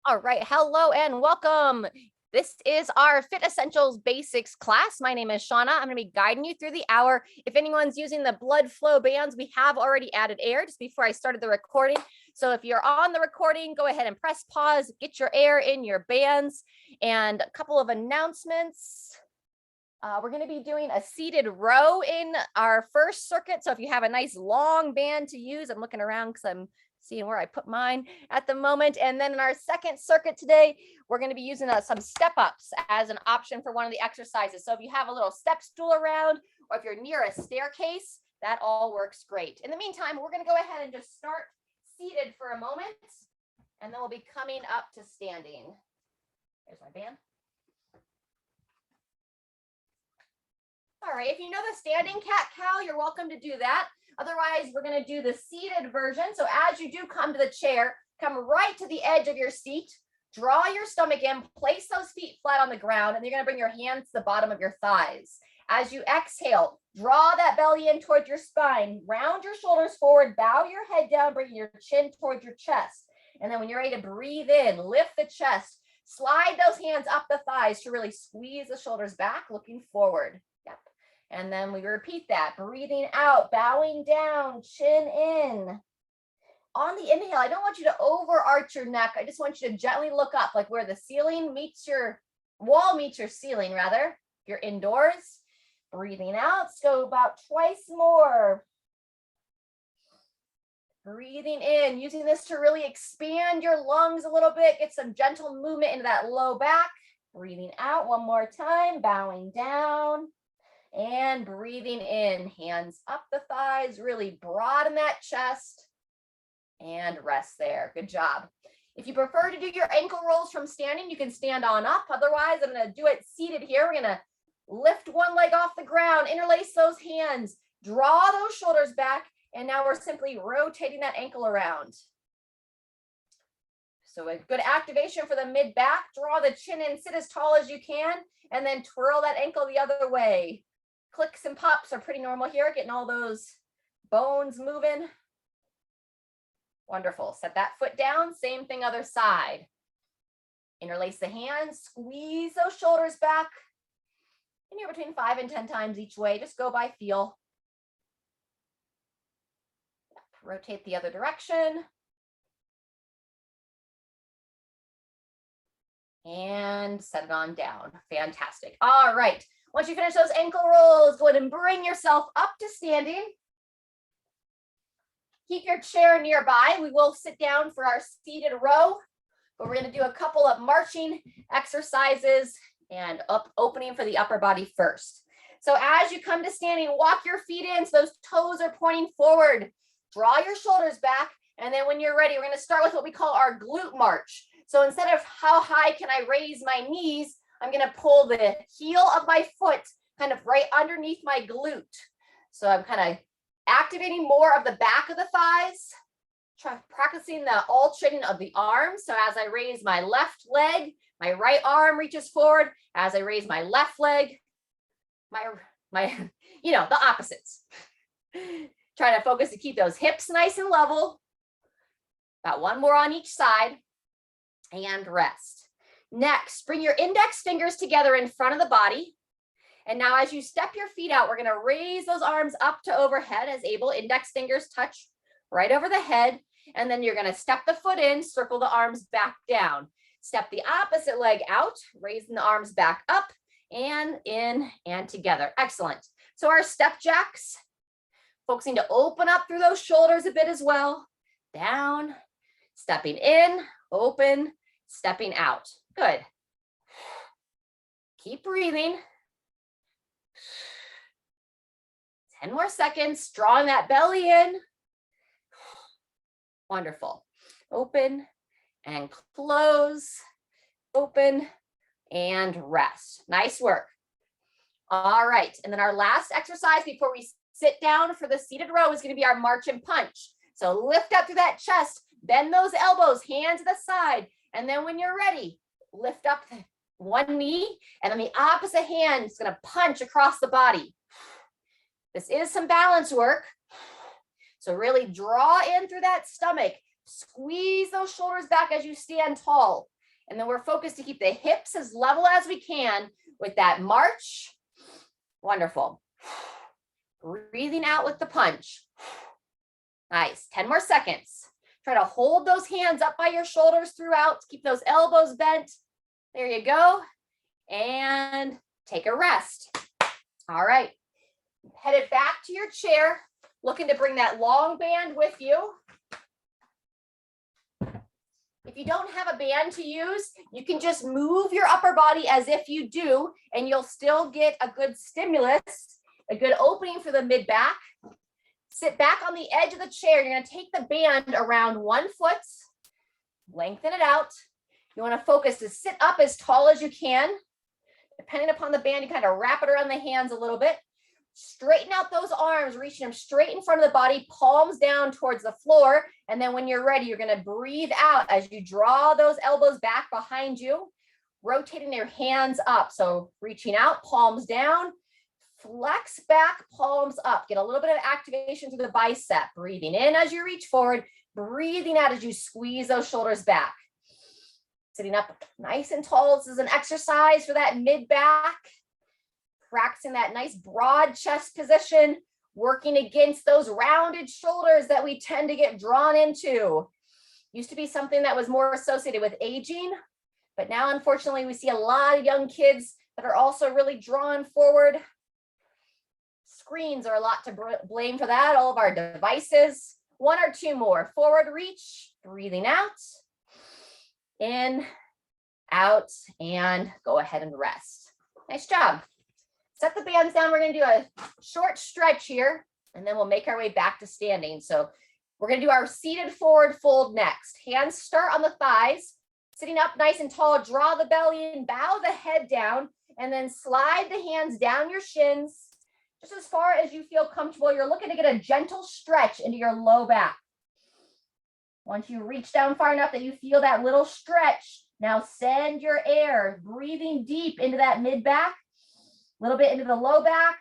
All right, hello and welcome. This is our Fit Essentials Basics class. My name is Shauna. I'm going to be guiding you through the hour. If anyone's using the blood flow bands, we have already added air just before I started the recording. So if you're on the recording, go ahead and press pause, get your air in your bands. And a couple of announcements. We're going to be doing a seated row in our first circuit. So if you have a nice long band to use, I'm looking around because I'm seeing where I put mine at the moment. And then in our second circuit today, we're going to be using some step ups as an option for one of the exercises. So if you have a little step stool around, or if you're near a staircase, that all works great. In the meantime, we're going to go ahead and just start seated for a moment, and then we'll be coming up to standing. There's my band. All right, if you know the standing cat-cow, you're welcome to do that. Otherwise, we're going to do the seated version. So as you do come to the chair, come right to the edge of your seat, draw your stomach in, place those feet flat on the ground, and you're going to bring your hands to the bottom of your thighs. As you exhale, draw that belly in towards your spine, round your shoulders forward, bow your head down, bringing your chin towards your chest. And then when you're ready to breathe in, lift the chest, slide those hands up the thighs to really squeeze the shoulders back, looking forward. Yep. And then we repeat that, breathing out, bowing down, chin in. On the inhale, I don't want you to overarch your neck. I just want you to gently look up, like where the ceiling meets your wall meets your ceiling, rather. If you're indoors, breathing out, let's go about twice more. Breathing in, using this to really expand your lungs a little bit, get some gentle movement into that low back. Breathing out one more time, bowing down. And breathing in, hands up the thighs, really broaden that chest and rest there. Good job. If you prefer to do your ankle rolls from standing, you can stand on up. Otherwise, I'm going to do it seated here. We're going to lift one leg off the ground, interlace those hands, draw those shoulders back, and now we're simply rotating that ankle around. So a good activation for the mid back. Draw the chin in, sit as tall as you can, and then twirl that ankle the other way. Clicks and pops are pretty normal here, getting all those bones moving. Wonderful. Set that foot down. Same thing, other side. Interlace the hands, squeeze those shoulders back. And you're between 5 and 10 times each way. Just go by feel. Rotate the other direction. And set it on down. Fantastic. All right. Once you finish those ankle rolls, go ahead and bring yourself up to standing. Keep your chair nearby. We will sit down for our seated row, but we're going to do a couple of marching exercises and opening for the upper body first. So as you come to standing, walk your feet in so those toes are pointing forward. Draw your shoulders back, and then when you're ready, we're going to start with what we call our glute march. So instead of how high can I raise my knees, I'm going to pull the heel of my foot kind of right underneath my glute. So I'm kind of activating more of the back of the thighs, practicing the alternating of the arms. So as I raise my left leg, my right arm reaches forward. As I raise my left leg, the opposites. Try to focus to keep those hips nice and level. About one more on each side and rest. Next, bring your index fingers together in front of the body. And now as you step your feet out, we're going to raise those arms up to overhead as able. Index fingers touch right over the head. And then you're going to step the foot in, circle the arms back down. Step the opposite leg out, raising the arms back up and in and together. Excellent. So our step jacks, focusing to open up through those shoulders a bit as well. Down, stepping in, open, stepping out. Good. Keep breathing. 10 more seconds, drawing that belly in. Wonderful. Open and close, open and rest. Nice work. All right, and then our last exercise before we sit down for the seated row is going to be our march and punch. So lift up through that chest, bend those elbows, hands to the side, and then when you're ready, lift up one knee, and then the opposite hand is going to punch across the body. This is some balance work. So really draw in through that stomach, Squeeze those shoulders back as you stand tall. And then we're focused to keep the hips as level as we can with that march. Wonderful. Breathing out with the punch. Nice. 10 more seconds. Try to hold those hands up by your shoulders throughout. Keep those elbows bent. There you go. And take a rest. All right. Headed back to your chair. Looking to bring that long band with you. If you don't have a band to use, you can just move your upper body as if you do, and you'll still get a good stimulus, a good opening for the mid back. Sit back on the edge of the chair. You're going to take the band around 1 foot, lengthen it out. You want to focus to sit up as tall as you can. Depending upon the band, you kind of wrap it around the hands a little bit. Straighten out those arms, reaching them straight in front of the body, palms down towards the floor. And then when you're ready, you're going to breathe out as you draw those elbows back behind you, rotating your hands up. So reaching out, palms down, flex back, palms up. Get a little bit of activation through the bicep. Breathing in as you reach forward, breathing out as you squeeze those shoulders back. Sitting up nice and tall. This is an exercise for that mid back. Practicing that nice broad chest position, working against those rounded shoulders that we tend to get drawn into. Used to be something that was more associated with aging, but now unfortunately we see a lot of young kids that are also really drawn forward. Screens are a lot to blame for that, all of our devices. 1 or 2 more. Forward reach, breathing out, in, out, and go ahead and rest. Nice job. Set the bands down. We're going to do a short stretch here, and then we'll make our way back to standing. So we're going to do our seated forward fold next. Hands start on the thighs, sitting up nice and tall. Draw the belly in, bow the head down, and then slide the hands down your shins, just as far as you feel comfortable. You're looking to get a gentle stretch into your low back. Once you reach down far enough that you feel that little stretch, now send your air, breathing deep into that mid back. A little bit into the low back.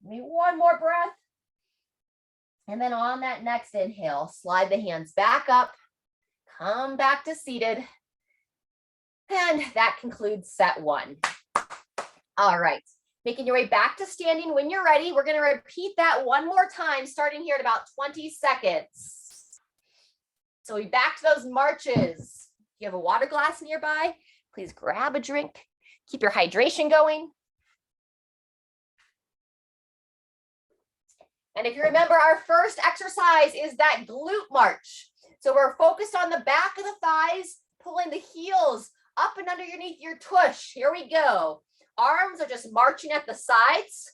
Maybe 1 more breath. And then on that next inhale, slide the hands back up, come back to seated. And that concludes set 1. All right, making your way back to standing. When you're ready, we're going to repeat that 1 more time, starting here at about 20 seconds. So we're back to those marches. If you have a water glass nearby, please grab a drink. Keep your hydration going. And if you remember, our first exercise is that glute march. So we're focused on the back of the thighs, pulling the heels up and underneath your tush. Here we go. Arms are just marching at the sides.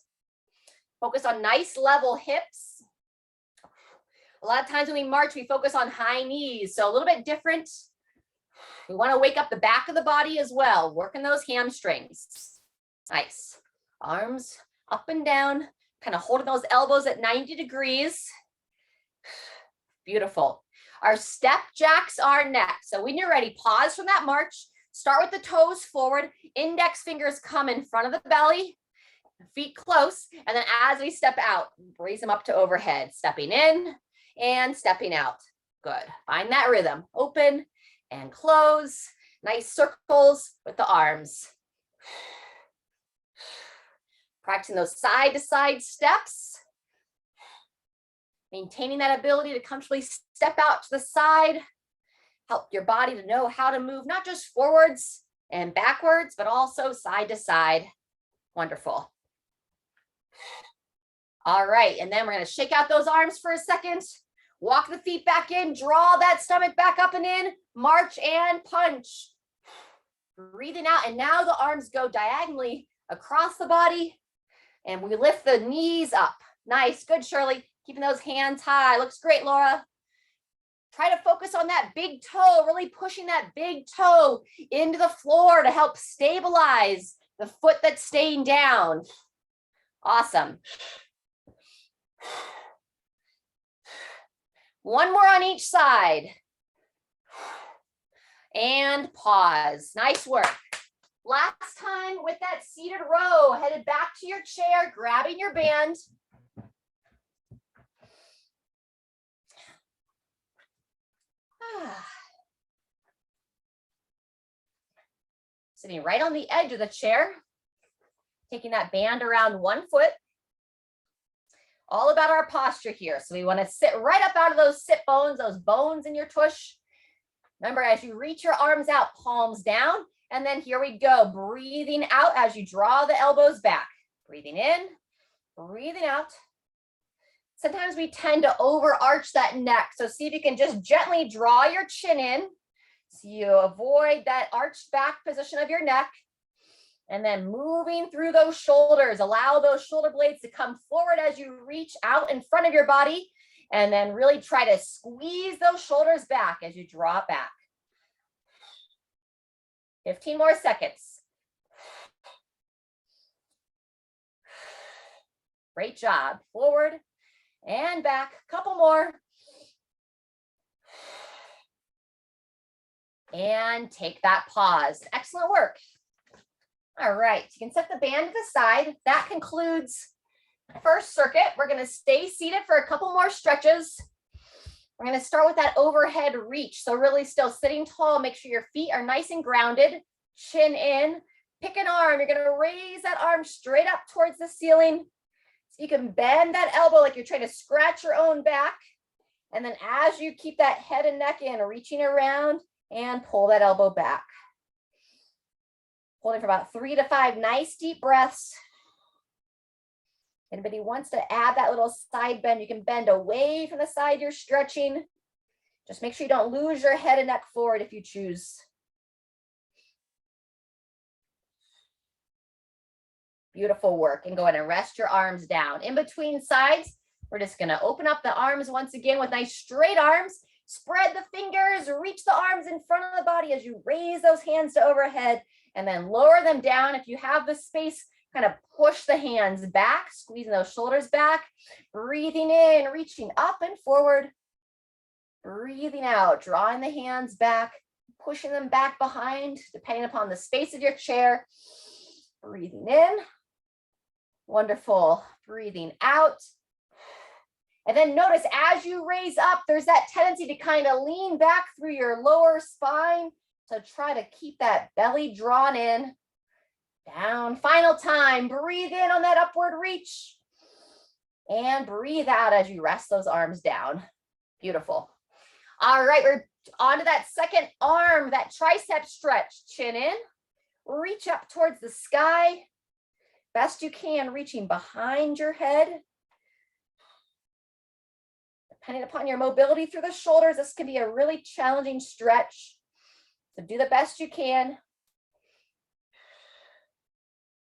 Focus on nice level hips. A lot of times when we march, we focus on high knees. So a little bit different. We want to wake up the back of the body as well, working those hamstrings. Nice. Arms up and down, kind of holding those elbows at 90 degrees. Beautiful. Our step jacks are next. So when you're ready, pause from that march. Start with the toes forward. Index fingers come in front of the belly, feet close. And then as we step out, raise them up to overhead, stepping in and stepping out. Good. Find that rhythm. Open and close. Nice circles with the arms. Practicing those side to side steps. Maintaining that ability to comfortably step out to the side. Help your body to know how to move, not just forwards and backwards, but also side to side. Wonderful. All right, and then we're going to shake out those arms for a second. Walk the feet back in, draw that stomach back up and in, march and punch. Breathing out, and now the arms go diagonally across the body, and we lift the knees up. Nice, good, Shirley. Keeping those hands high. Looks great, Laura. Try to focus on that big toe, really pushing that big toe into the floor to help stabilize the foot that's staying down. Awesome. 1 more on each side. And pause. Nice work. Last time with that seated row, headed back to your chair, grabbing your band. Sitting right on the edge of the chair, taking that band around one foot. All about our posture here. So we want to sit right up out of those sit bones, those bones in your tush. Remember, as you reach your arms out, palms down, and then here we go, breathing out as you draw the elbows back. Breathing in, breathing out. Sometimes we tend to overarch that neck. So see if you can just gently draw your chin in so you avoid that arched back position of your neck. And then moving through those shoulders, allow those shoulder blades to come forward as you reach out in front of your body. And then really try to squeeze those shoulders back as you draw it back. 15 more seconds. Great job. Forward and back. Couple more. And take that pause. Excellent work. All right, you can set the band to the side. That concludes first circuit. We're going to stay seated for a couple more stretches. We're going to start with that overhead reach. So really still sitting tall. Make sure your feet are nice and grounded. Chin in. Pick an arm. You're going to raise that arm straight up towards the ceiling. So you can bend that elbow like you're trying to scratch your own back. And then as you keep that head and neck in, reaching around and pull that elbow back. Holding for about 3 to 5 nice deep breaths. Anybody wants to add that little side bend, you can bend away from the side you're stretching. Just make sure you don't lose your head and neck forward if you choose. Beautiful work. And go ahead and rest your arms down. In between sides, we're just going to open up the arms once again with nice straight arms. Spread the fingers, reach the arms in front of the body as you raise those hands to overhead and then lower them down. If you have the space, kind of push the hands back, squeezing those shoulders back, breathing in, reaching up and forward, breathing out, drawing the hands back, pushing them back behind, depending upon the space of your chair, breathing in, wonderful, breathing out. And then notice as you raise up, there's that tendency to kind of lean back through your lower spine. So try to keep that belly drawn in. Down, final time, breathe in on that upward reach. And breathe out as you rest those arms down. Beautiful. All right, we're on to that second arm, that tricep stretch. Chin in, reach up towards the sky. Best you can, reaching behind your head. Depending upon your mobility through the shoulders, this can be a really challenging stretch. So do the best you can.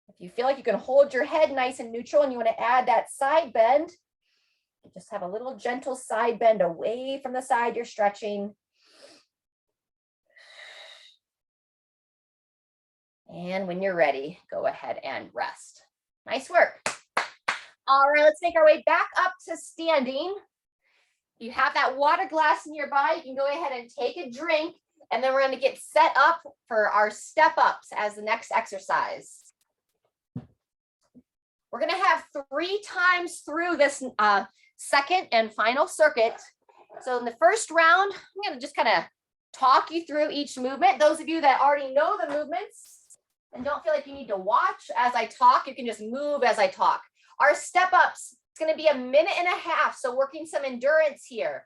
If you feel like you can hold your head nice and neutral and you want to add that side bend, you just have a little gentle side bend away from the side you're stretching. And when you're ready, go ahead and rest. Nice work. All right, let's make our way back up to standing. You have that water glass nearby. You can go ahead and take a drink, and then we're going to get set up for our step ups as the next exercise. We're going to have 3 times through this second and final circuit. So in the first round, I'm going to just kind of talk you through each movement. Those of you that already know the movements and don't feel like you need to watch as I talk, you can just move as I talk. Our step ups, it's going to be 1.5 minutes, so working some endurance here.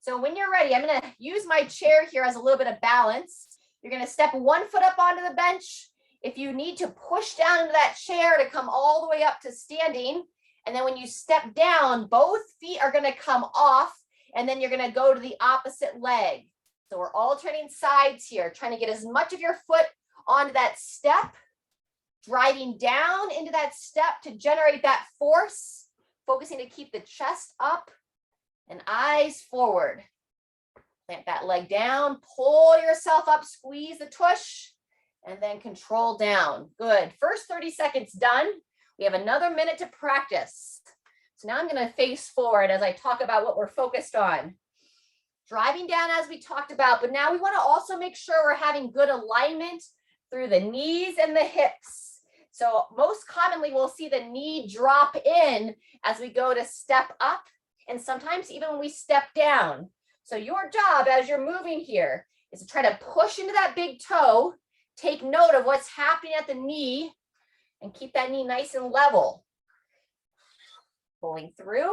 So when you're ready, I'm going to use my chair here as a little bit of balance. You're going to step 1 foot up onto the bench. If you need to push down into that chair to come all the way up to standing, and then when you step down, both feet are going to come off, and then you're going to go to the opposite leg. So we're alternating sides here, trying to get as much of your foot onto that step, driving down into that step to generate that force, focusing to keep the chest up and eyes forward. Plant that leg down, pull yourself up, squeeze the tush, and then control down. Good. First 30 seconds done. We have another minute to practice. So now I'm going to face forward as I talk about what we're focused on. Driving down as we talked about, but now we want to also make sure we're having good alignment through the knees and the hips. So most commonly we'll see the knee drop in as we go to step up, and sometimes even when we step down. So your job as you're moving here is to try to push into that big toe, Take note of what's happening at the knee and keep that knee nice and level. Pulling through,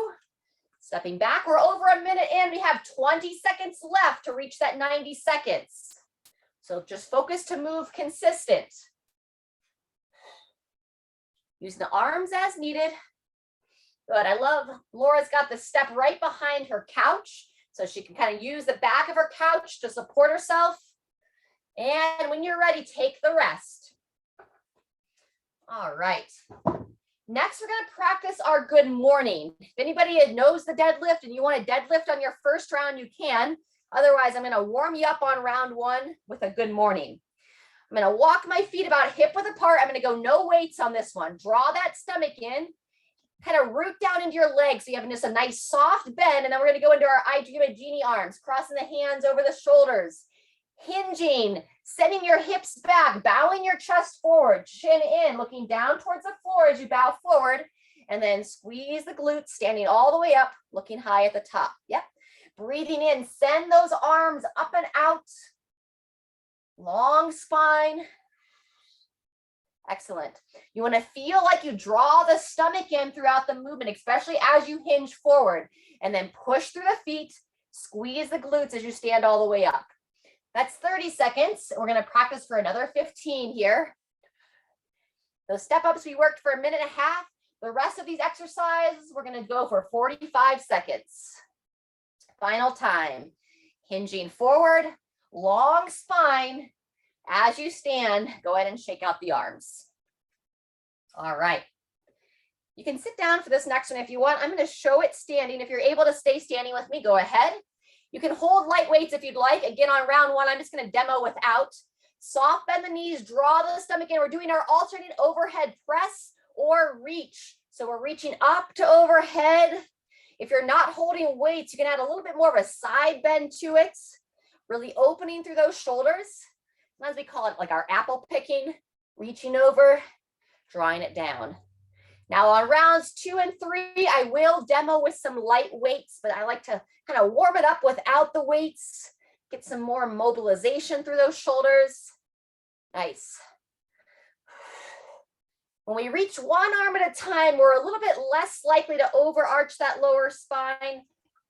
stepping back. We're over a minute in. We have 20 seconds left to reach that 90 seconds. So just focus to move consistent. Use the arms as needed. Good. I love Laura's got the step right behind her couch, so she can kind of use the back of her couch to support herself. And when you're ready, take the rest. All right. Next, we're going to practice our good morning. If anybody knows the deadlift and you want to deadlift on your first round, you can. Otherwise, I'm going to warm you up on round one with a good morning. I'm going to walk my feet about hip width apart. I'm going to go no weights on this one. Draw that stomach in. Kind of root down into your legs so you have just a nice soft bend. And then we're going to go into our I Dream a Genie arms, crossing the hands over the shoulders. Hinging, sending your hips back, bowing your chest forward, chin in, looking down towards the floor as you bow forward, and then squeeze the glutes, standing all the way up, looking high at the top. Yep. Breathing in, send those arms up and out. Long spine. Excellent. You want to feel like you draw the stomach in throughout the movement, especially as you hinge forward, and then push through the feet, squeeze the glutes as you stand all the way up. That's 30 seconds. We're going to practice for another 15 here. Those step ups we worked for a minute and a half. The rest of these exercises, we're going to go for 45 seconds. Final time. Hinging forward, long spine. As you stand, go ahead and shake out the arms. All right. You can sit down for this next one if you want. I'm going to show it standing. If you're able to stay standing with me, go ahead. You can hold light weights if you'd like. Again, on round one, I'm just going to demo without. Soft bend the knees, draw the stomach in. We're doing our alternate overhead press or reach. So we're reaching up to overhead. If you're not holding weights, you can add a little bit more of a side bend to it. Really opening through those shoulders. Sometimes we call it like our apple picking, reaching over, drawing it down. Now on rounds 2 and 3, I will demo with some light weights, but I like to kind of warm it up without the weights, get some more mobilization through those shoulders. Nice. When we reach one arm at a time, we're a little bit less likely to overarch that lower spine,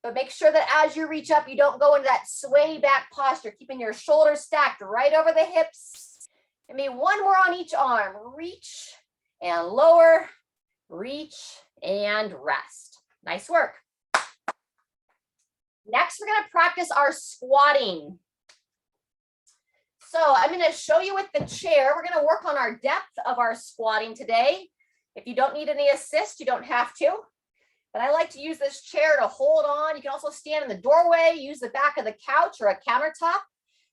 but make sure that as you reach up, you don't go into that sway back posture, keeping your shoulders stacked right over the hips. And maybe one more on each arm. Reach and lower. Reach and rest. Nice work. Next, we're going to practice our squatting. So I'm going to show you with the chair. We're going to work on our depth of our squatting today. If you don't need any assist, you don't have to. But I like to use this chair to hold on. You can also stand in the doorway, use the back of the couch or a countertop.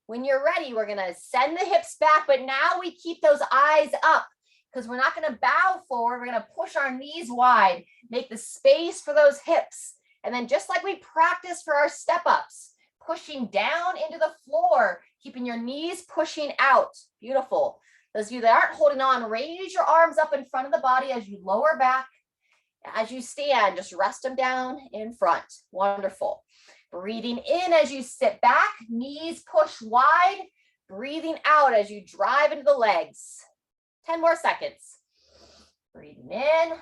When you're ready, we're going to send the hips back, but now we keep those eyes up. Because we're not going to bow forward, we're going to push our knees wide, make the space for those hips. And then just like we practice for our step ups, pushing down into the floor, keeping your knees pushing out. Beautiful. Those of you that aren't holding on, raise your arms up in front of the body as you lower back. As you stand, just rest them down in front. Wonderful. Breathing in as you sit back, knees push wide. Breathing out as you drive into the legs. 10 more seconds. Breathing in,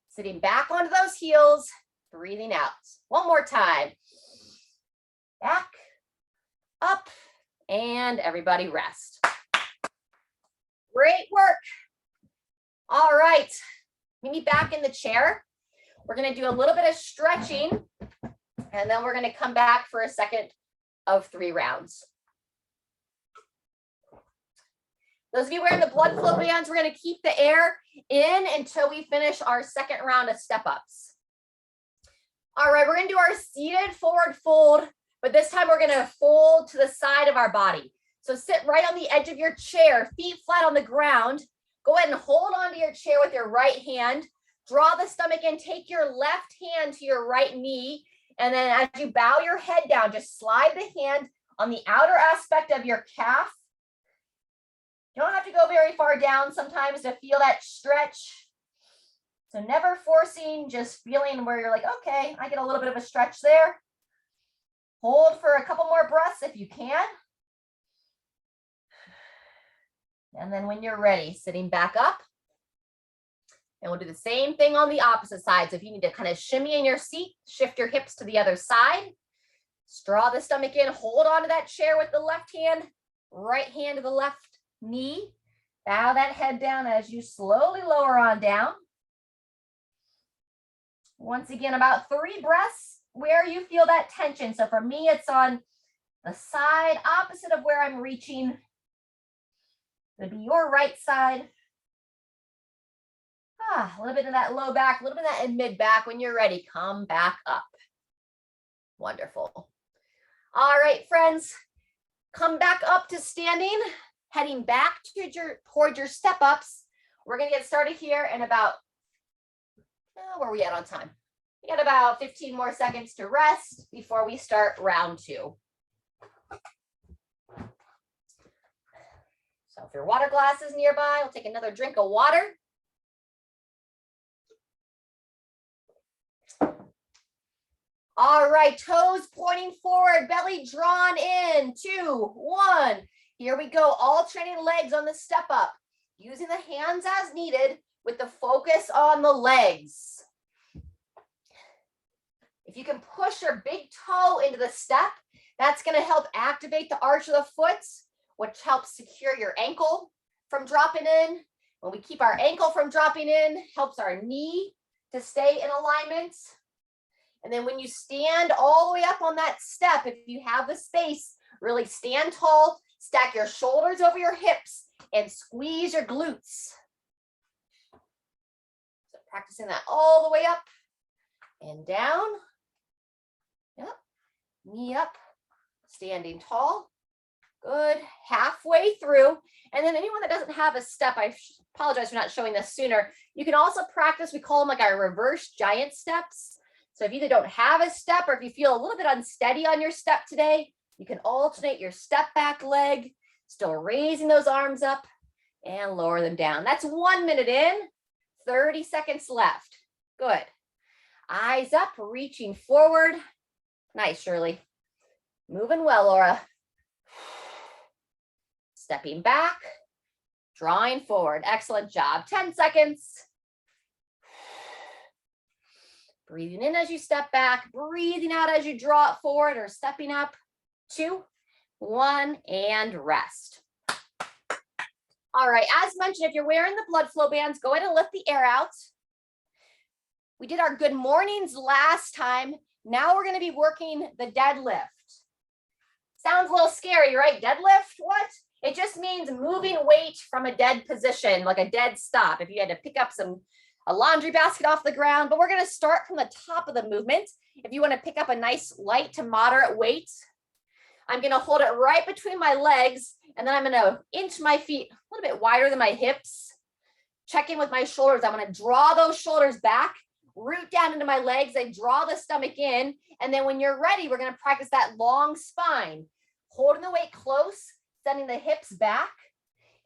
sitting back onto those heels, breathing out. One more time. Back, up, and everybody rest. Great work. All right, meet me back in the chair. We're going to do a little bit of stretching, and then we're going to come back for a second of 3 rounds. Those of you wearing the blood flow bands, we're going to keep the air in until we finish our second round of step ups. All right, we're going to do our seated forward fold, but this time we're going to fold to the side of our body. So sit right on the edge of your chair, feet flat on the ground. Go ahead and hold onto your chair with your right hand. Draw the stomach in, take your left hand to your right knee. And then as you bow your head down, just slide the hand on the outer aspect of your calf. You don't have to go very far down sometimes to feel that stretch. So never forcing, just feeling where you're like, okay, I get a little bit of a stretch there. Hold for a couple more breaths if you can. And then when you're ready, sitting back up. And we'll do the same thing on the opposite side. So if you need to kind of shimmy in your seat, shift your hips to the other side. Draw the stomach in, hold on to that chair with the left hand, right hand to the left knee. Bow that head down as you slowly lower on down. Once again, about 3 breaths where you feel that tension. So for me, it's on the side opposite of where I'm reaching. It'll be your right side. A little bit of that low back, a little bit of that in mid back. When you're ready, come back up. Wonderful. All right, friends, come back up to standing, heading back towards your step ups. We're going to get started here in about, where are we at on time? We got about 15 more seconds to rest before we start round 2. So if your water glass is nearby, I'll take another drink of water. All right, toes pointing forward, belly drawn in. 2, 1. Here we go, alternating legs on the step up. Using the hands as needed with the focus on the legs. If you can push your big toe into the step, that's going to help activate the arch of the foot, which helps secure your ankle from dropping in. When we keep our ankle from dropping in, helps our knee to stay in alignment. And then when you stand all the way up on that step, if you have the space, really stand tall, stack your shoulders over your hips, and squeeze your glutes. So practicing that all the way up and down. Yep. Knee up, standing tall. Good. Halfway through. And then anyone that doesn't have a step, I apologize for not showing this sooner. You can also practice, we call them like our reverse giant steps. So if you either don't have a step or if you feel a little bit unsteady on your step today, you can alternate your step back leg, still raising those arms up and lower them down. That's 1 minute in, 30 seconds left. Good. Eyes up, reaching forward. Nice, Shirley. Moving well, Laura. Stepping back, drawing forward. Excellent job. 10 seconds. Breathing in as you step back, breathing out as you draw it forward or stepping up. 2, 1, and rest. All right, as mentioned, if you're wearing the blood flow bands, go ahead and lift the air out. We did our good mornings last time. Now we're going to be working the deadlift. Sounds a little scary, right? Deadlift, what? It just means moving weight from a dead position, like a dead stop. If you had to pick up a laundry basket off the ground, but we're going to start from the top of the movement. If you want to pick up a nice light to moderate weight, I'm going to hold it right between my legs, and then I'm going to inch my feet a little bit wider than my hips. Check in with my shoulders. I'm going to draw those shoulders back, root down into my legs. I draw the stomach in, and then when you're ready, we're going to practice that long spine. Holding the weight close, sending the hips back,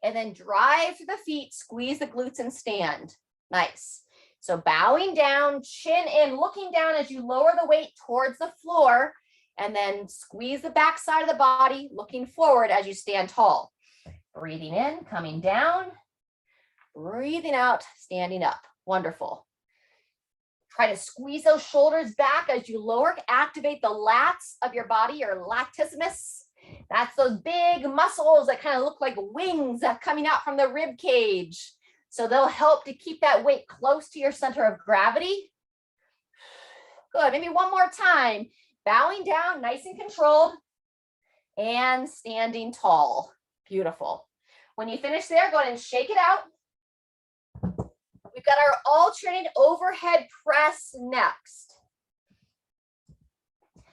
and then drive through the feet, squeeze the glutes and stand. Nice. So bowing down, chin in, looking down as you lower the weight towards the floor, and then squeeze the back side of the body, looking forward as you stand tall. Breathing in, coming down, breathing out, standing up. Wonderful. Try to squeeze those shoulders back as you lower, activate the lats of your body, your latissimus. That's those big muscles that kind of look like wings that are coming out from the rib cage. So they'll help to keep that weight close to your center of gravity. Good, maybe one more time. Bowing down, nice and controlled, and standing tall. Beautiful. When you finish there, go ahead and shake it out. We've got our alternating overhead press next.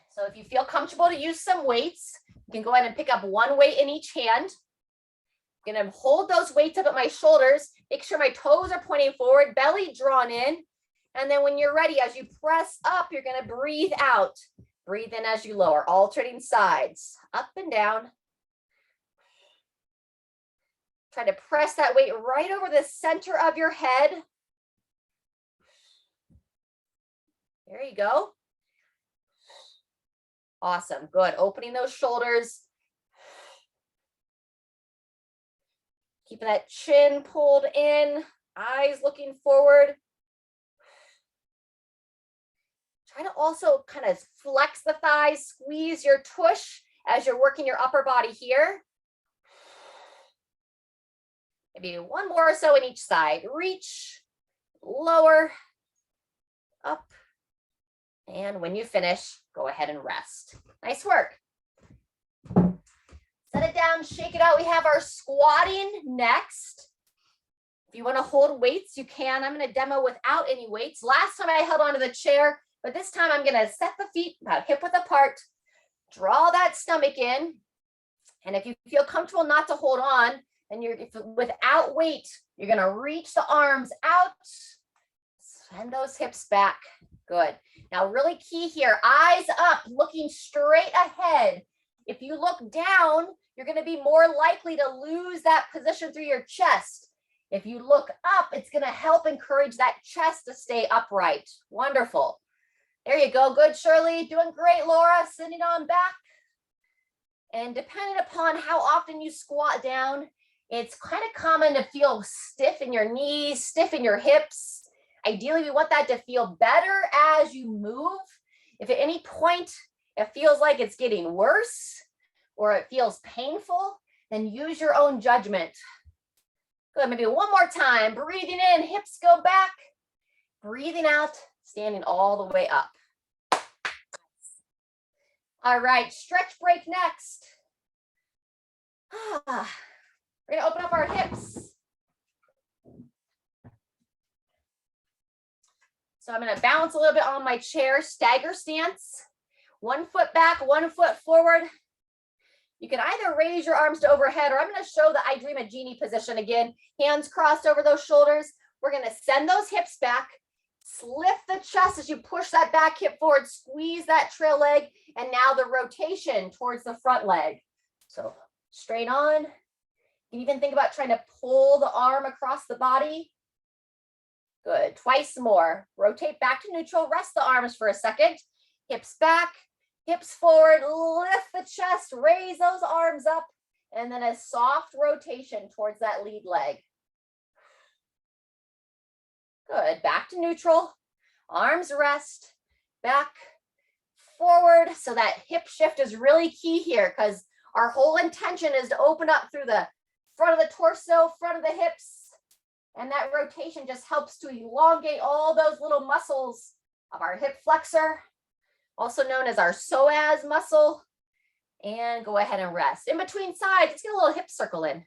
So if you feel comfortable to use some weights, you can go ahead and pick up one weight in each hand. I'm going to hold those weights up at my shoulders. Make sure my toes are pointing forward, belly drawn in. And then when you're ready, as you press up, you're going to breathe out. Breathe in as you lower, alternating sides, up and down. Try to press that weight right over the center of your head. There you go. Awesome, good. Opening those shoulders. Keeping that chin pulled in, eyes looking forward. Try to also kind of flex the thighs, squeeze your tush as you're working your upper body here. Maybe one more or so in each side. Reach, lower, up, and when you finish, go ahead and rest. Nice work. Set it down, shake it out. We have our squatting next. If you want to hold weights, you can. I'm going to demo without any weights. Last time I held onto the chair, but this time I'm going to set the feet about hip width apart, draw that stomach in. And if you feel comfortable not to hold on, and without weight, you're going to reach the arms out, send those hips back. Good. Now, really key here, eyes up, looking straight ahead. If you look down, you're going to be more likely to lose that position through your chest. If you look up, it's going to help encourage that chest to stay upright. Wonderful. There you go. Good, Shirley. Doing great, Laura. Sitting on back. And depending upon how often you squat down, it's kind of common to feel stiff in your knees, stiff in your hips. Ideally, we want that to feel better as you move. If at any point it feels like it's getting worse or it feels painful, then use your own judgment. Good, maybe one more time. Breathing in, hips go back. Breathing out, standing all the way up. All right, stretch break next. We're going to open up our hips. So I'm going to bounce a little bit on my chair, stagger stance. 1 foot back, 1 foot forward. You can either raise your arms to overhead, or I'm going to show the I Dream a Genie position again. Hands crossed over those shoulders. We're going to send those hips back. Lift the chest as you push that back hip forward. Squeeze that trail leg. And now the rotation towards the front leg. So straight on. You can even think about trying to pull the arm across the body. Good. Twice more. Rotate back to neutral. Rest the arms for a second. Hips back. Hips forward, lift the chest, raise those arms up, and then a soft rotation towards that lead leg. Good, back to neutral, arms rest, back, forward. So that hip shift is really key here because our whole intention is to open up through the front of the torso, front of the hips, and that rotation just helps to elongate all those little muscles of our hip flexor, also known as our psoas muscle, and go ahead and rest. In between sides, let's get a little hip circle in.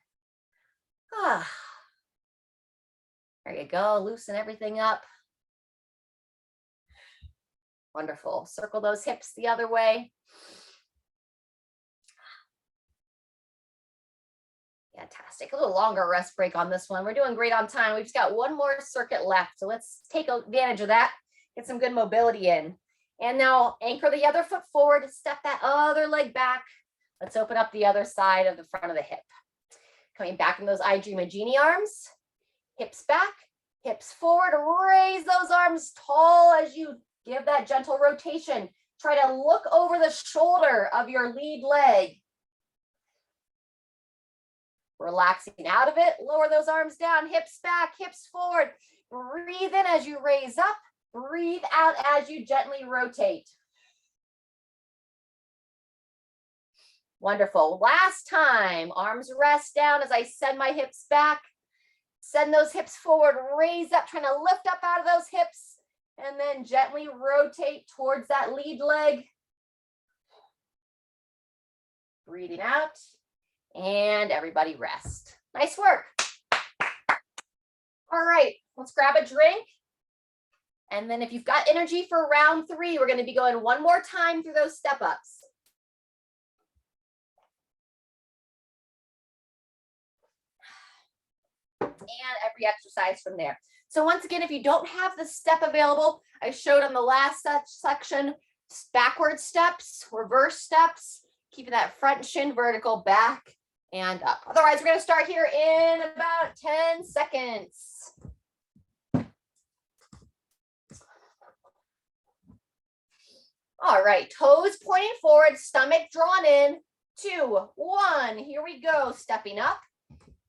There you go, loosen everything up. Wonderful, circle those hips the other way. Fantastic, a little longer rest break on this one. We're doing great on time. We've just got one more circuit left, so let's take advantage of that, get some good mobility in. And now anchor the other foot forward, step that other leg back. Let's open up the other side of the front of the hip. Coming back in those I Dream a Genie arms, hips back, hips forward, raise those arms tall as you give that gentle rotation. Try to look over the shoulder of your lead leg. Relaxing out of it, lower those arms down, hips back, hips forward. Breathe in as you raise up. Breathe out as you gently rotate. Wonderful. Last time, arms rest down as I send my hips back. Send those hips forward, raise up, trying to lift up out of those hips, and then gently rotate towards that lead leg. Breathing out, and everybody rest. Nice work. All right, let's grab a drink. And then if you've got energy for round 3, we're going to be going one more time through those step ups. And every exercise from there. So once again, if you don't have the step available, I showed on the last section, backward steps, reverse steps, keeping that front shin vertical, back and up. Otherwise, we're going to start here in about 10 seconds. All right, toes pointing forward, stomach drawn in. 2, 1, here we go. Stepping up,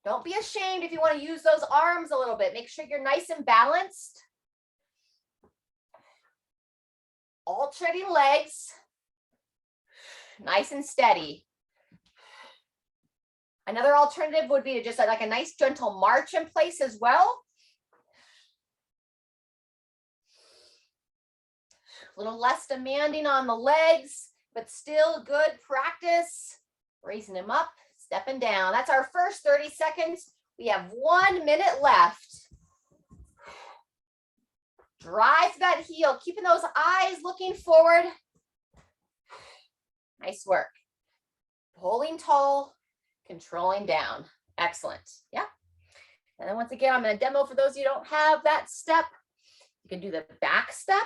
Don't be ashamed if you want to use those arms a little bit. Make sure you're nice and balanced. Alternating legs. Nice and steady. Another alternative would be to just like a nice gentle march in place as well. A little less demanding on the legs, but still good practice. Raising them up, stepping down. That's our first 30 seconds. We have 1 minute left. Drive that heel, keeping those eyes looking forward. Nice work. Pulling tall, controlling down. Excellent. Yeah. And then once again, I'm going to demo for those of you who don't have that step. You can do the back step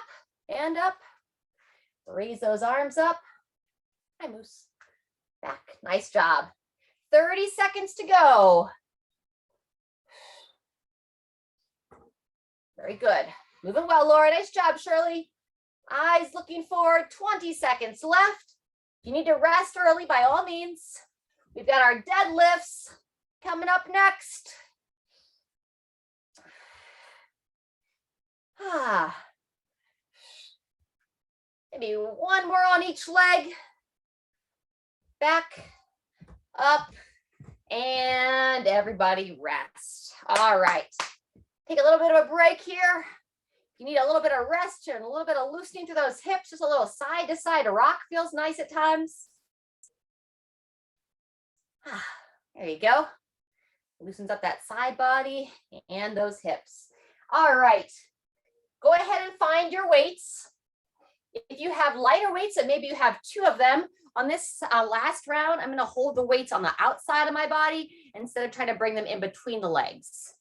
and up. Raise those arms up. Hi, Moose. Back. Nice job. 30 seconds to go. Very good. Moving well, Laura. Nice job, Shirley. Eyes looking forward. 20 seconds left. If you need to rest early, by all means. We've got our deadlifts coming up next. Maybe one more on each leg. Back, up, and everybody rest. All right. Take a little bit of a break here. You need a little bit of rest and a little bit of loosening through those hips. Just a little side to side rock feels nice at times. There you go. Loosens up that side body and those hips. All right. Go ahead and find your weights. If you have lighter weights and maybe you have 2 of them, on this last round, I'm going to hold the weights on the outside of my body instead of trying to bring them in between the legs.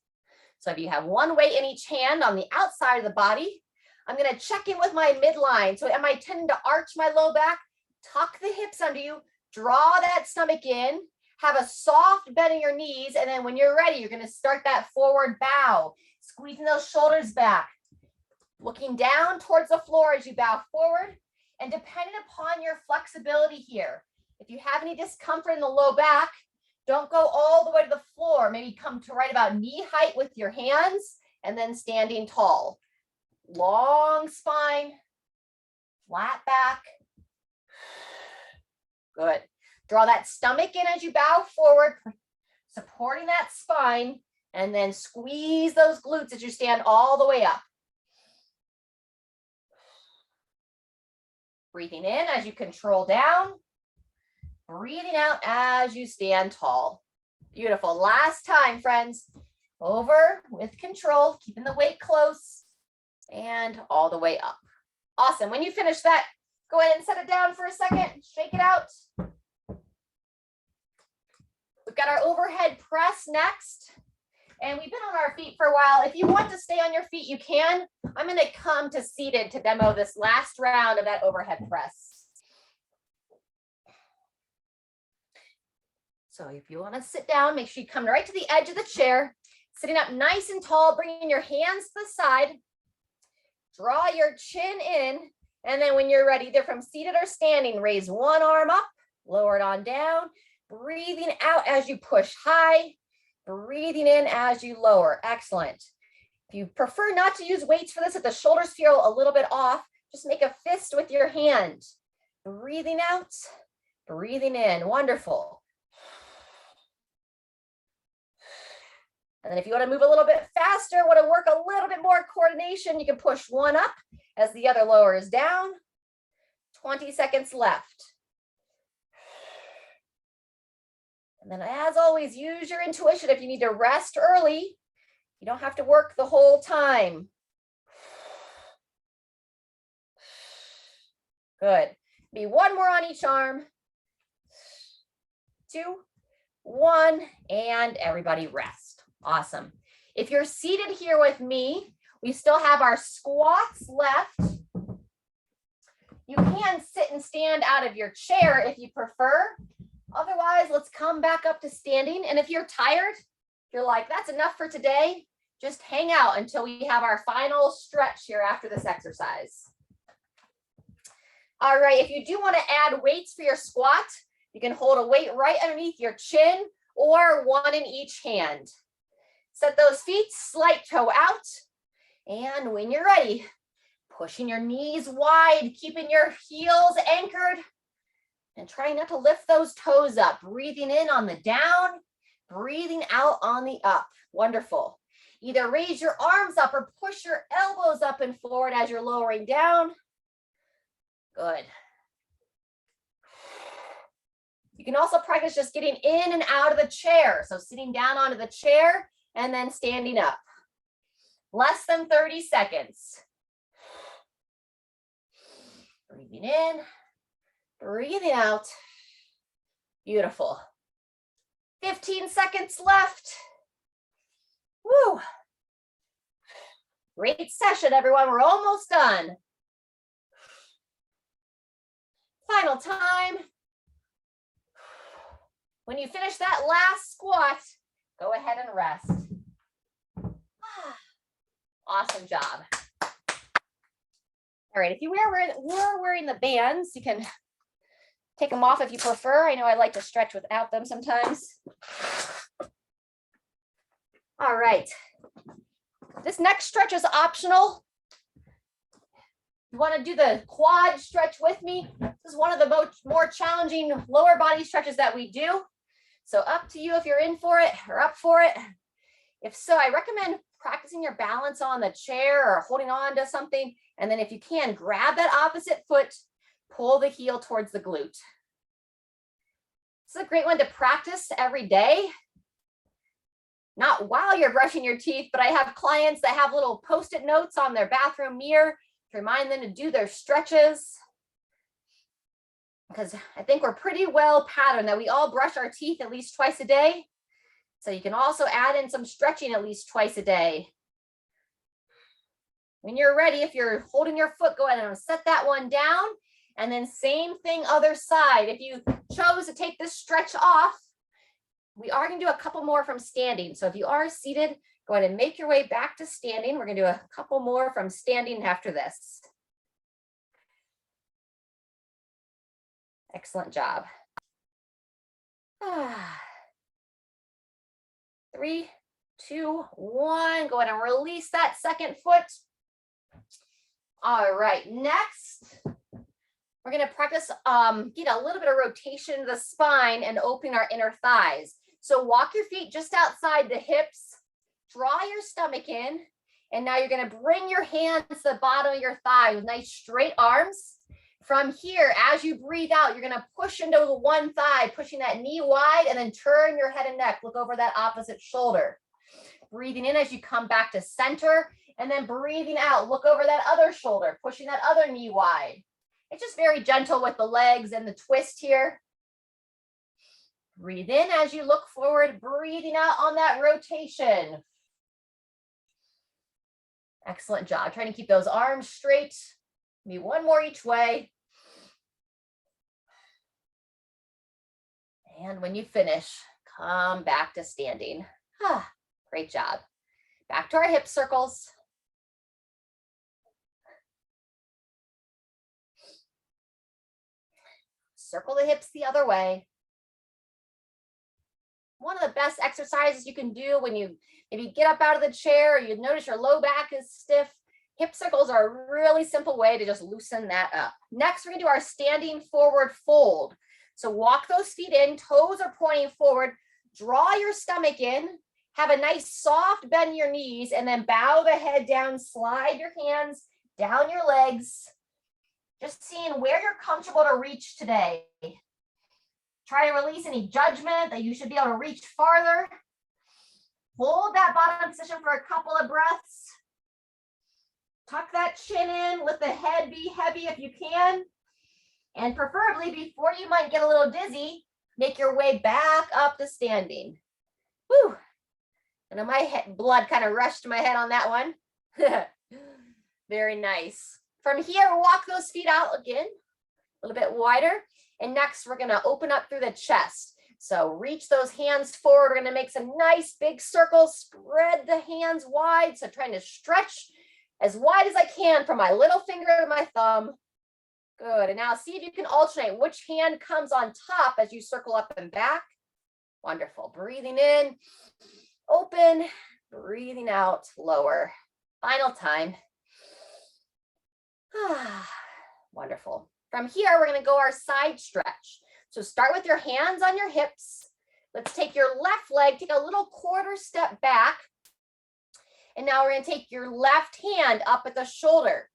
So if you have 1 weight in each hand on the outside of the body, I'm going to check in with my midline. So am I tending to arch my low back? Tuck the hips under you, draw that stomach in, have a soft bend in your knees, and then when you're ready, you're going to start that forward bow, squeezing those shoulders back, looking down towards the floor as you bow forward. And depending upon your flexibility here, if you have any discomfort in the low back, don't go all the way to the floor. Maybe come to right about knee height with your hands and then standing tall. Long spine, flat back. Good. Draw that stomach in as you bow forward, supporting that spine, and then squeeze those glutes as you stand all the way up. Breathing in as you control down. Breathing out as you stand tall. Beautiful. Last time, friends. Over with control, keeping the weight close, and all the way up. Awesome. When you finish that, go ahead and set it down for a second. Shake it out. We've got our overhead press next. And we've been on our feet for a while. If you want to stay on your feet, you can. I'm going to come to seated to demo this last round of that overhead press. So if you want to sit down, make sure you come right to the edge of the chair, sitting up nice and tall, bringing your hands to the side. Draw your chin in. And then when you're ready, either from seated or standing, raise one arm up, lower it on down, breathing out as you push high. Breathing in as you lower. Excellent. If you prefer not to use weights for this, if the shoulders feel a little bit off, just make a fist with your hand. Breathing out, breathing in. Wonderful. And then if you want to move a little bit faster, want to work a little bit more coordination, you can push one up as the other lowers down. 20 seconds left. And then as always, use your intuition. If you need to rest early, you don't have to work the whole time. Good. Be one more on each arm. 2, 1, and everybody rest. Awesome. If you're seated here with me, we still have our squats left. You can sit and stand out of your chair if you prefer. Otherwise, let's come back up to standing. And if you're tired, you're like, that's enough for today, just hang out until we have our final stretch here after this exercise. All right, if you do want to add weights for your squat, you can hold a weight right underneath your chin or one in each hand. Set those feet slight toe out. And when you're ready, pushing your knees wide, keeping your heels anchored, and trying not to lift those toes up. Breathing in on the down, breathing out on the up. Wonderful. Either raise your arms up or push your elbows up and forward as you're lowering down. Good. You can also practice just getting in and out of the chair. So sitting down onto the chair and then standing up. Less than 30 seconds. Breathing in, breathing out. Beautiful. 15 seconds left. Woo. Great session, everyone. We're almost done. Final time. When you finish that last squat, go ahead and rest. Awesome job. All right, if you were wearing the bands, you can take them off if you prefer. I know I like to stretch without them sometimes. All right. This next stretch is optional. You want to do the quad stretch with me? This is one of the more challenging lower body stretches that we do. So up to you if you're in for it or up for it. If so, I recommend practicing your balance on the chair or holding on to something. And then if you can, grab that opposite foot, pull the heel towards the glute. This is a great one to practice every day. Not while you're brushing your teeth, but I have clients that have little Post-it notes on their bathroom mirror to remind them to do their stretches. Because I think we're pretty well patterned that we all brush our teeth at least twice a day. So you can also add in some stretching at least twice a day. When you're ready, if you're holding your foot, go ahead and set that one down. And then same thing, other side. If you chose to take this stretch off, we are going to do a couple more from standing. So if you are seated, go ahead and make your way back to standing. We're going to do a couple more from standing after this. Excellent job. 3, 2, 1. Go ahead and release that second foot. All right, next, we're going to practice get a little bit of rotation of the spine and open our inner thighs. So walk your feet just outside the hips, draw your stomach in, and now you're going to bring your hands to the bottom of your thigh with nice straight arms. From here, as you breathe out, you're going to push into the one thigh, pushing that knee wide, and then turn your head and neck. Look over that opposite shoulder. Breathing in as you come back to center, and then breathing out. Look over that other shoulder, pushing that other knee wide. It's just very gentle with the legs and the twist here. Breathe in as you look forward, breathing out on that rotation. Excellent job. Trying to keep those arms straight. Maybe one more each way. And when you finish, come back to standing. Great job. Back to our hip circles. Circle the hips the other way. One of the best exercises you can do when you maybe get up out of the chair, you notice your low back is stiff. Hip circles are a really simple way to just loosen that up. Next, we're going to do our standing forward fold. So walk those feet in, toes are pointing forward, draw your stomach in, have a nice soft bend in your knees, and then bow the head down, slide your hands down your legs, just seeing where you're comfortable to reach today. Try to release any judgment that you should be able to reach farther. Hold that bottom position for a couple of breaths. Tuck that chin in, let the head be heavy if you can. And preferably before you might get a little dizzy, make your way back up to standing. Whew. I know my blood kind of rushed to my head on that one. Very nice. From here, walk those feet out again, a little bit wider. And next, we're going to open up through the chest. So reach those hands forward. We're going to make some nice big circles. Spread the hands wide. So trying to stretch as wide as I can from my little finger to my thumb. Good. And now see if you can alternate which hand comes on top as you circle up and back. Wonderful. Breathing in, open, breathing out, lower. Final time. Wonderful. From here, we're going to go our side stretch. So start with your hands on your hips. Let's take your left leg, take a little quarter step back. And now we're going to take your left hand up at the shoulder.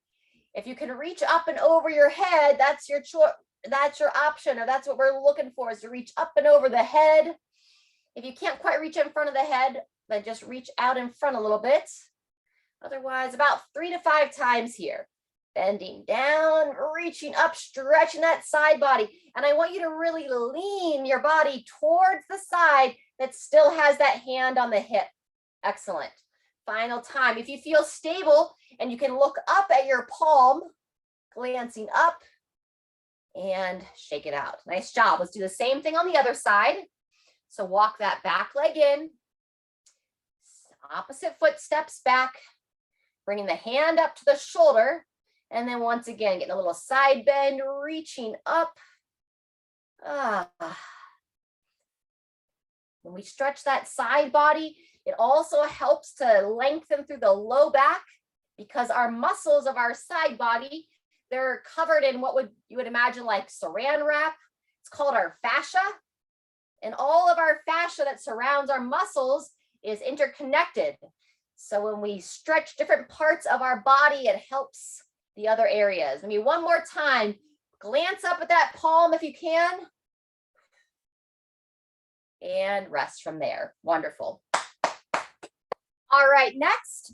If you can reach up and over your head, that's your option, or that's what we're looking for, is to reach up and over the head. If you can't quite reach in front of the head, then just reach out in front a little bit. Otherwise, about 3 to 5 times here. Bending down, reaching up, stretching that side body. And I want you to really lean your body towards the side that still has that hand on the hip. Excellent. Final time. If you feel stable and you can look up at your palm, glancing up and shake it out. Nice job. Let's do the same thing on the other side. So walk that back leg in. Opposite foot steps back. Bringing the hand up to the shoulder. And then once again, getting a little side bend, reaching up. When we stretch that side body, it also helps to lengthen through the low back, because our muscles of our side body, they're covered in what you would imagine like saran wrap. It's called our fascia. And all of our fascia that surrounds our muscles is interconnected. So when we stretch different parts of our body, it helps the other areas. Maybe one more time. Glance up at that palm if you can. And rest from there. Wonderful. All right, next,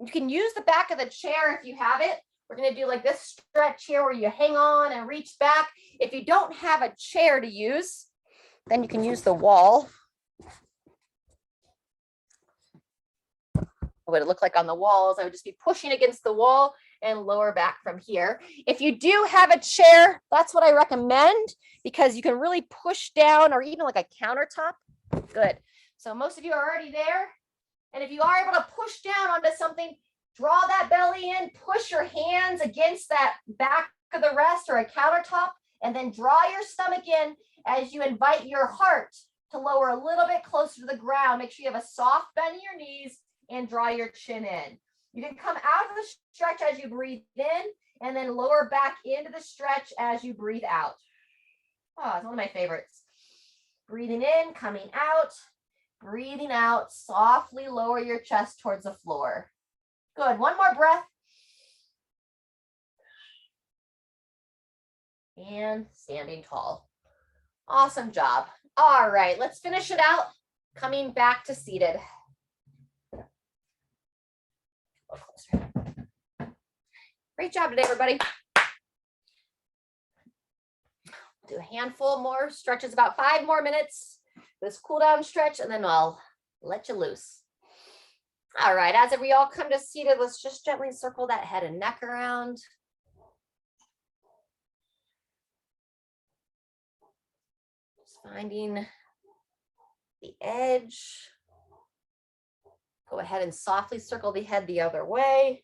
you can use the back of the chair if you have it. We're going to do like this stretch here where you hang on and reach back. If you don't have a chair to use, then you can use the wall. What would it look like on the walls? I would just be pushing against the wall and lower back from here. If you do have a chair, that's what I recommend, because you can really push down, or even like a countertop. Good. So most of you are already there. And if you are able to push down onto something, draw that belly in, push your hands against that back of the rest or a countertop, and then draw your stomach in as you invite your heart to lower a little bit closer to the ground. Make sure you have a soft bend in your knees and draw your chin in. You can come out of the stretch as you breathe in, and then lower back into the stretch as you breathe out. Oh, it's one of my favorites. Breathing in, coming out, breathing out. Softly lower your chest towards the floor. Good. One more breath. And standing tall. Awesome job. All right, let's finish it out. Coming back to seated. Great job today, everybody. Do a handful more stretches, about 5 more minutes. This cool down stretch, and then I'll let you loose. All right, as we all come to seated, let's just gently circle that head and neck around. Just finding the edge. Go ahead and softly circle the head the other way.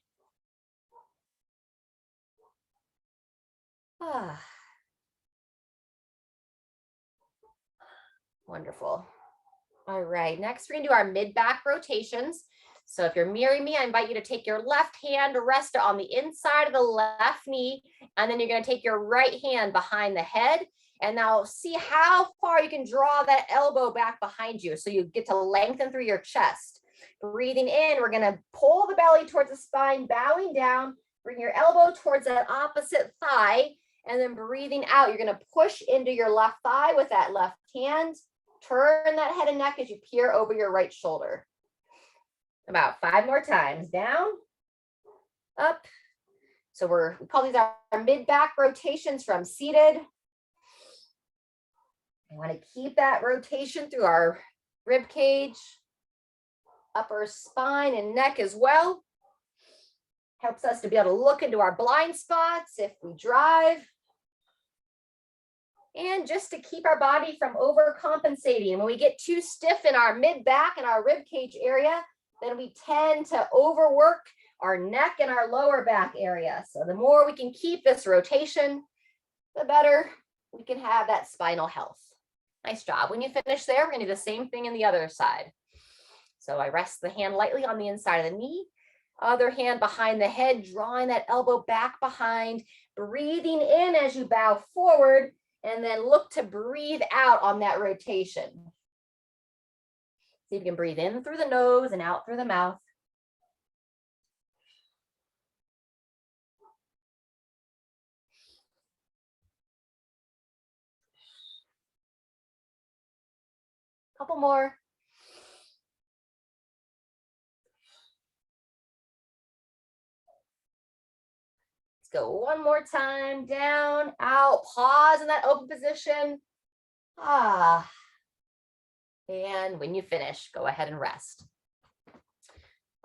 Wonderful. All right, next we're gonna do our mid-back rotations. So if you're mirroring me, I invite you to take your left hand, rest it on the inside of the left knee, and then you're gonna take your right hand behind the head. And now see how far you can draw that elbow back behind you so you get to lengthen through your chest. Breathing in, we're gonna pull the belly towards the spine, bowing down, bring your elbow towards that opposite thigh, and then breathing out, you're gonna push into your left thigh with that left hand. Turn that head and neck as you peer over your right shoulder. About 5 more times. Down, up. So we call these our mid-back rotations from seated. We want to keep that rotation through our rib cage, upper spine and neck as well. Helps us to be able to look into our blind spots if we drive. And just to keep our body from overcompensating. When we get too stiff in our mid-back and our rib cage area, then we tend to overwork our neck and our lower back area. So the more we can keep this rotation, the better we can have that spinal health. Nice job. When you finish there, we're gonna do the same thing in the other side. So I rest the hand lightly on the inside of the knee, other hand behind the head, drawing that elbow back behind, breathing in as you bow forward, and then look to breathe out on that rotation. See if you can breathe in through the nose and out through the mouth. Couple more. Let's go one more time, down, out, pause in that open position. And when you finish, go ahead and rest.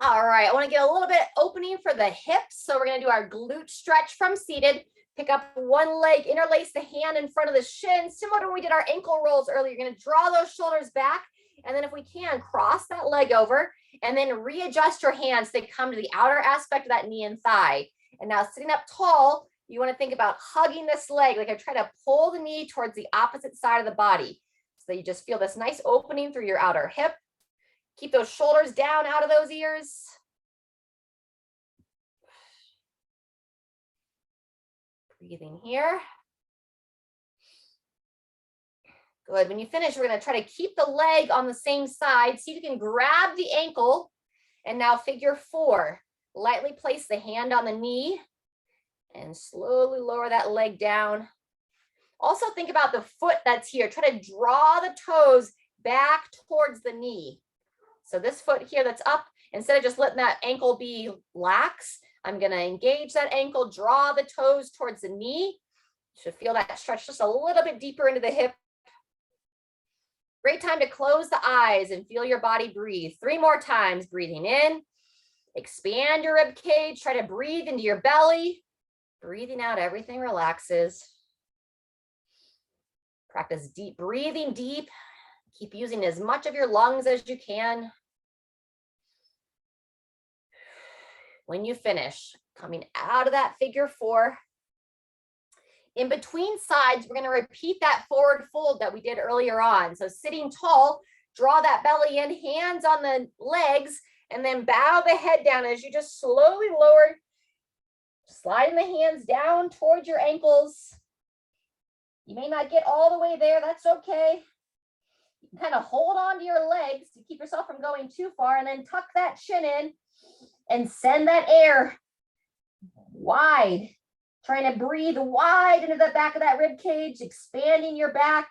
All right, I want to get a little bit opening for the hips. So we're going to do our glute stretch from seated. Pick up one leg, interlace the hand in front of the shin, similar to when we did our ankle rolls earlier. You're going to draw those shoulders back. And then if we can, cross that leg over and then readjust your hands. They come to the outer aspect of that knee and thigh. And now sitting up tall, you want to think about hugging this leg. Like I try to pull the knee towards the opposite side of the body. So you just feel this nice opening through your outer hip. Keep those shoulders down out of those ears. Breathing here. Good. When you finish, we're going to try to keep the leg on the same side. See if you can grab the ankle. And now figure 4. Lightly place the hand on the knee and slowly lower that leg down. Also think about the foot that's here. Try to draw the toes back towards the knee. So this foot here that's up, instead of just letting that ankle be lax, I'm going to engage that ankle, draw the toes towards the knee. You should feel that stretch just a little bit deeper into the hip. Great time to close the eyes and feel your body breathe. 3 more times, breathing in. Expand your rib cage. Try to breathe into your belly. Breathing out, everything relaxes. Practice deep breathing deep. Keep using as much of your lungs as you can. When you finish, coming out of that figure 4. In between sides, we're going to repeat that forward fold that we did earlier on. So sitting tall, draw that belly in, hands on the legs, and then bow the head down as you just slowly lower, sliding the hands down towards your ankles. You may not get all the way there. That's okay. You can kind of hold on to your legs to keep yourself from going too far, and then tuck that chin in and send that air wide. Trying to breathe wide into the back of that rib cage, expanding your back.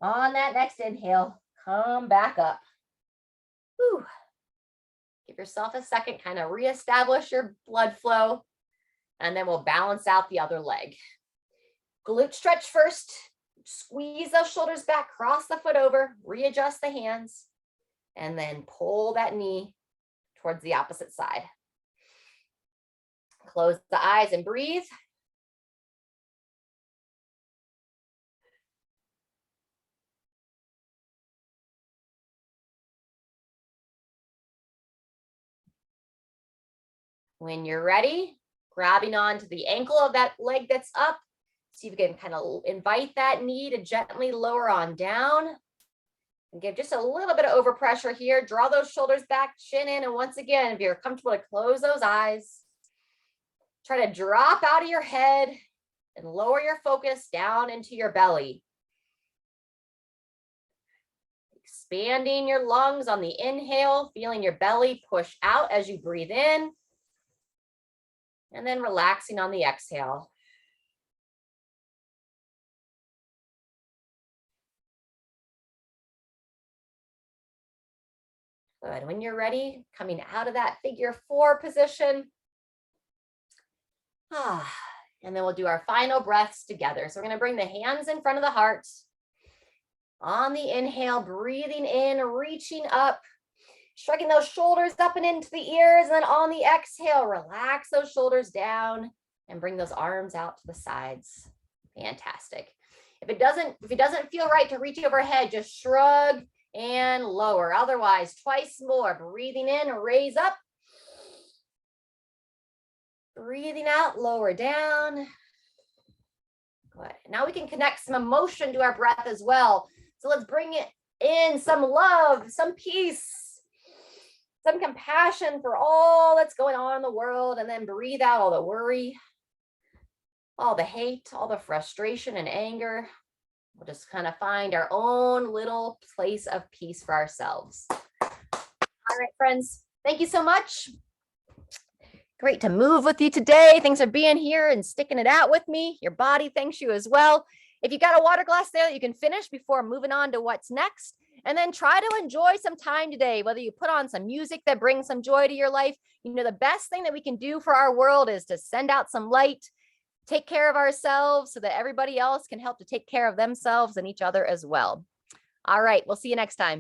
On that next inhale, come back up. Whew. Give yourself a second, kind of reestablish your blood flow, and then we'll balance out the other leg. Glute stretch first. Squeeze those shoulders back, cross the foot over, readjust the hands, and then pull that knee towards the opposite side. Close the eyes and breathe. When you're ready, grabbing onto the ankle of that leg that's up. See if you can kind of invite that knee to gently lower on down. And give just a little bit of overpressure here. Draw those shoulders back, chin in. And once again, if you're comfortable to close those eyes, try to drop out of your head and lower your focus down into your belly. Expanding your lungs on the inhale, feeling your belly push out as you breathe in. And then relaxing on the exhale. Good. When you're ready, coming out of that figure 4 position. And then we'll do our final breaths together. So we're going to bring the hands in front of the heart. On the inhale, breathing in, reaching up, shrugging those shoulders up and into the ears. And then on the exhale, relax those shoulders down and bring those arms out to the sides. Fantastic. If it doesn't feel right to reach overhead, just shrug and lower. Otherwise, twice more. Breathing in, raise up. Breathing out, lower down. Good. Now we can connect some emotion to our breath as well. So let's bring it in, some love, some peace, some compassion for all that's going on in the world, and then breathe out all the worry, all the hate, all the frustration and anger. We'll just kind of find our own little place of peace for ourselves. All right, friends, thank you so much. Great to move with you today. Thanks for being here and sticking it out with me. Your body thanks you as well. If you got a water glass there that you can finish before moving on to what's next, and then try to enjoy some time today, whether you put on some music that brings some joy to your life. You know, the best thing that we can do for our world is to send out some light, take care of ourselves so that everybody else can help to take care of themselves and each other as well. All right, we'll see you next time.